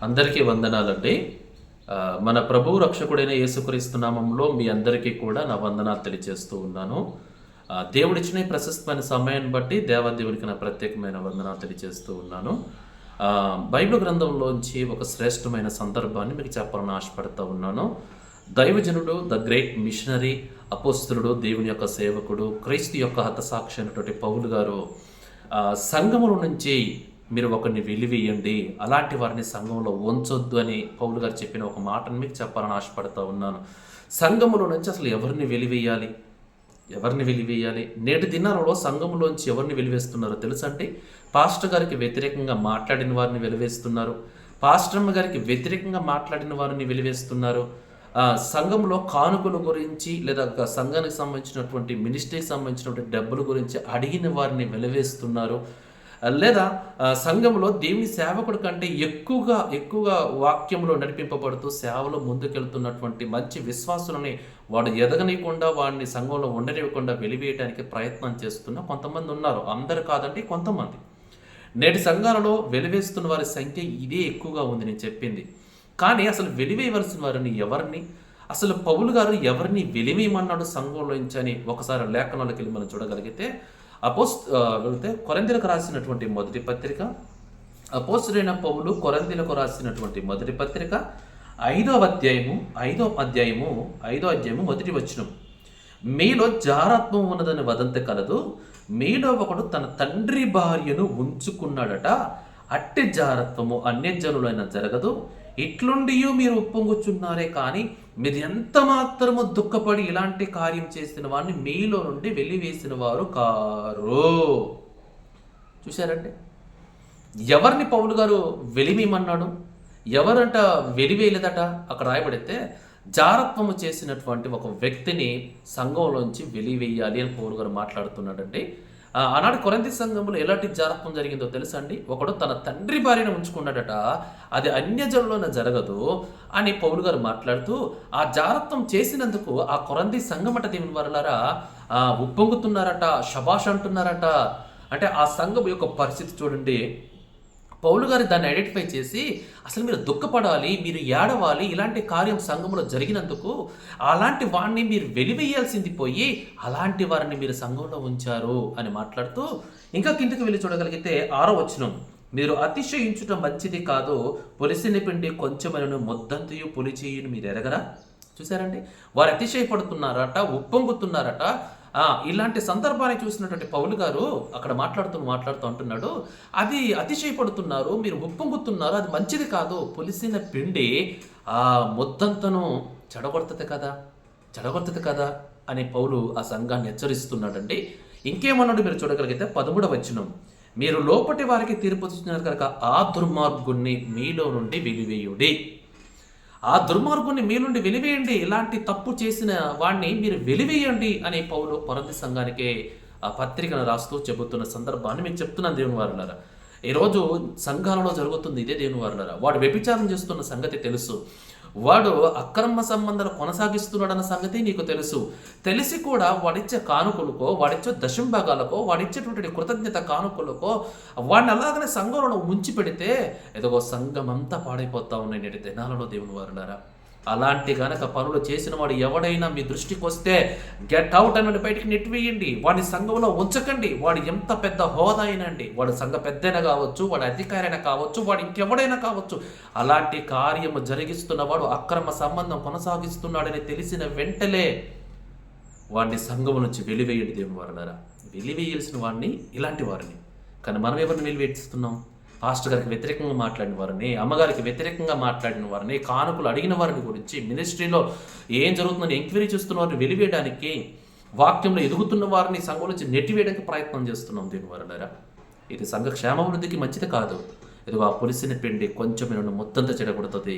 అందరికీ వందనాలండి. మన ప్రభువు రక్షకుడైన యేసుక్రీస్తు నామంలో మీ అందరికీ కూడా నా వందనాలు తెలియజేస్తూ ఉన్నాను. దేవుడిచ్చిన ఈ ప్రశస్తమైన సమయాన్ని బట్టి దేవాదేవునికి నా ప్రత్యేకమైన వందనాలు తెలియజేస్తూ ఉన్నాను. బైబిల్ గ్రంథంలోంచి ఒక శ్రేష్టమైన సందర్భాన్ని మీకు చెప్పాలని ఆశపడుతూ ఉన్నాను. దైవజనుడు, ద గ్రేట్ మిషనరీ, అపోస్తలుడు, దేవుని యొక్క సేవకుడు, క్రీస్తు యొక్క హతసాక్షి అయినటువంటి పౌలు గారు సంఘముల నుంచి మీరు ఒకరిని వెలివేయండి, అలాంటి వారిని సంఘంలో ఉంచొద్దు అని పౌలు గారు చెప్పిన ఒక మాటను మీకు చెప్పాలని ఆశపడుతూ ఉన్నాను. సంఘములో నుంచి అసలు ఎవరిని వెలివేయాలి? నేటి దినాలలో సంఘములోంచి ఎవరిని వెలివేస్తున్నారో తెలుసండి? పాస్టర్ గారికి వ్యతిరేకంగా మాట్లాడిన వారిని వెలివేస్తున్నారు. పాస్టర్మ్మ గారికి వ్యతిరేకంగా మాట్లాడిన వారిని వెలివేస్తున్నారు. సంఘంలో కానుకల గురించి లేదా సంఘానికి సంబంధించినటువంటి మినిస్ట్రీకి సంబంధించినటువంటి డబ్బుల గురించి అడిగిన వారిని వెలివేస్తున్నారు. లేదా సంఘంలో దేవుని సేవకుడి కంటే ఎక్కువగా వాక్యంలో నడిపింపబడుతూ సేవలో ముందుకెళ్తున్నటువంటి మంచి విశ్వాసులని వాడు ఎదగనీయకుండా, వాడిని సంఘంలో ఉండనివ్వకుండా వెలివేయడానికి ప్రయత్నం చేస్తున్న కొంతమంది ఉన్నారు. అందరు కాదండి, కొంతమంది. నేటి సంఘాలలో వెలివేస్తున్న వారి సంఖ్య ఇదే ఎక్కువగా ఉంది నేను చెప్పింది. కానీ అసలు వెలివేయవలసిన వారిని ఎవరిని, అసలు పౌలు గారు ఎవరిని వెలివేయమన్నాడు సంఘంలోంచి అని ఒకసారి లేఖనాలకు వెళ్ళి మనం చూడగలిగితే, కొరింథీయులకు రాసినటువంటి మొదటి పత్రిక, అపోస్తలుడైన పౌలు కొరింథీయులకు రాసినటువంటి మొదటి పత్రిక 5వ అధ్యాయము 1వ వచనం. మీలో జారత్వం ఉన్నదని వదంతి కలదు, మీలో ఒకడు తన తండ్రి భార్యను ఉంచుకున్నాడట, అట్టి జారత్వము అన్యజనులైన జరగదు, ఇట్లుండి మీరు ఉప్పొంగుచున్నారే కానీ మీరు ఎంత మాత్రము దుఃఖపడి ఇలాంటి కార్యం చేసిన వారిని మీలో నుండి వెలివేసిన వారు కారు. చూశారంటే ఎవరిని పౌలు గారు వెలివేయమన్నాడు? ఎవరంట వెలివేయలేదట? అక్కడ రాయబడితే జారత్వము చేసినటువంటి ఒక వ్యక్తిని సంఘంలోంచి వెలివేయాలి అని పౌలు గారు మాట్లాడుతున్నాడండి. ఆనాడు కొరింథీ సంఘంలో ఎలాంటి జారత్వం జరిగిందో తెలుసా అండి? ఒకడు తన తండ్రి భార్యను ఉంచుకున్నాడట, అది అన్యజనులోనే జరగదు అని పౌలు గారు మాట్లాడుతూ, ఆ జారత్వం చేసినందుకు ఆ కొరింథీ సంఘమట దేవుని వారలారా ఉప్పొంగుతున్నారట, శబాష్ అంటున్నారట. అంటే ఆ సంఘం యొక్క పరిస్థితి చూడండి. పౌలు గారు దాన్ని ఐడెంటిఫై చేసి, అసలు మీరు దుఃఖపడాలి, మీరు ఏడవాలి, ఇలాంటి కార్యం సంఘంలో జరిగినందుకు అలాంటి వారిని మీరు వెలివేయాల్సింది పోయి అలాంటి వారిని మీరు సంఘంలో ఉంచారు అని మాట్లాడుతూ, ఇంకా కిందకి వెళ్ళి చూడగలిగితే 6వ వచనం, మీరు అతిశయించుట మంచిది కాదు, పులిసిన పిండి కొంచెమను మొద్దంతయు పులిచేయును మీరు ఎరగరా? చూసారండి, వారు అతిశయపడుతున్నారట, ఉప్పొంగుతున్నారట. ఇలాంటి సందర్భాన్ని చూసినటువంటి పౌలు గారు అక్కడ మాట్లాడుతూ అంటున్నాడు, అది అతిశయపడుతున్నారు, మీరు ఉప్పొంగుతున్నారు, అది మంచిది కాదు, పులిసిన పిండి ఆ మొద్దంతను చెడగొడుతుంది కదా అని పౌలు ఆ సంఘాన్ని హెచ్చరిస్తున్నాడండి. ఇంకేమన్నాడు మీరు చూడగలిగితే 13వ వచనం, మీరు లోపటి వారికి తీర్పు ఇచ్చినారు కనుక ఆ దుర్మార్గుణ్ణి మీలో నుండి వెలివేయుడి. ఆ దుర్మార్గుని మీ నుండి వెలివేయండి, ఇలాంటి తప్పు చేసిన వాడిని మీరు వెలివేయండి అని పౌలు కొరింథీ సంఘానికి ఆ పత్రికను రాస్తూ చెబుతున్న సందర్భాన్ని మీకు చెప్తున్నాను దేవుని వారులారా. ఈరోజు సంఘాలలో జరుగుతుంది ఇదే దేవుని వారులారా. వాడు వ్యభిచారం చేస్తున్న సంగతి తెలుసు, వాడు అక్రమ సంబంధాలు కొనసాగిస్తున్నాడన్న సంగతి నీకు తెలుసు. తెలిసి కూడా వాడిచ్చే కానుకలకో, వాడిచ్చే దశంభాగాలకో, వాడిచ్చేటువంటి కృతజ్ఞత కానుకలకో వాడిని అలాగనే సంఘంలో ముంచి పెడితే ఏదో సంఘం అంతా పాడైపోతా ఉన్నాయి నేటి దినాలలో దేవుని వారులారా. అలాంటి గనక పనులు చేసిన వాడు ఎవడైనా మీ దృష్టికి వస్తే గెట్ అవుట్ అని బయటికి నెట్టివేయండి, వాడిని సంఘంలో ఉంచకండి. వాడు ఎంత పెద్ద హోదా అయినండి, వాడు సంఘ పెద్దైనా కావచ్చు, వాడు అధికారైనా కావచ్చు, వాడు ఇంకెవడైనా కావచ్చు, అలాంటి కార్యము జరిగిస్తున్నవాడు అక్రమ సంబంధం కొనసాగిస్తున్నాడని తెలిసిన వెంటనే వాడిని సంఘం నుంచి వెలివేయండి దేవుని వారులారా. వెలివేయాల్సిన వాడిని ఇలాంటి వారిని. కానీ మనం ఎవరిని వెలివేస్తున్నాం? పాస్టర్ గారికి వ్యతిరేకంగా మాట్లాడిన వారిని, అమ్మగారికి వ్యతిరేకంగా మాట్లాడిన వారిని, కానుకలు అడిగిన వారిని గురించి, మినిస్ట్రీలో ఏం జరుగుతుందని ఎంక్వైరీ చేస్తున్న వారిని వెలివేయడానికి, వాక్యంలో ఎదుగుతున్న వారిని సంఘం నుంచి నెట్టివేయడానికి ప్రయత్నం చేస్తున్నాం దేవుని వారులారా. ఇది సంఘ క్షేమాభివృద్ధికి మంచిది కాదు. ఇదిగో ఆ పులిసిన పిండి కొంచెం నన్ను మొత్తంతో చెడగొడుతుంది.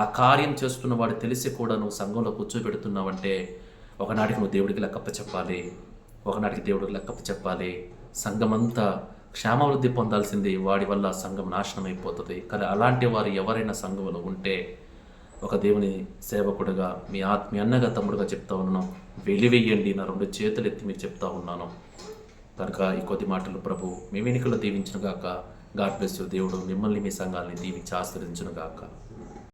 ఆ కార్యం చేస్తున్న వాడు తెలిసి కూడా నువ్వు సంఘంలో కూర్చోబెడుతున్నావంటే ఒకనాటికి నువ్వు దేవుడికి లెక్కప్ప చెప్పాలి. సంఘమంతా క్షేమాభివృద్ధి పొందాల్సింది, వాడి వల్ల సంఘం నాశనం అయిపోతుంది. కానీ అలాంటి వారు ఎవరైనా సంఘంలో ఉంటే ఒక దేవుని సేవకుడుగా, మీ అన్నగా, తమ్ముడుగా చెప్తా ఉన్నాను, వెలివేయండి. నా 2 చేతులు ఎత్తి మీకు చెప్తా ఉన్నాను. కనుక ఈ కొద్ది మాటలు ప్రభు మీ వెనుకలో దీవించిన గాక. God bless you. దేవుడు మిమ్మల్ని మీ సంఘాలని దీవించి ఆశీర్వదించును గాక.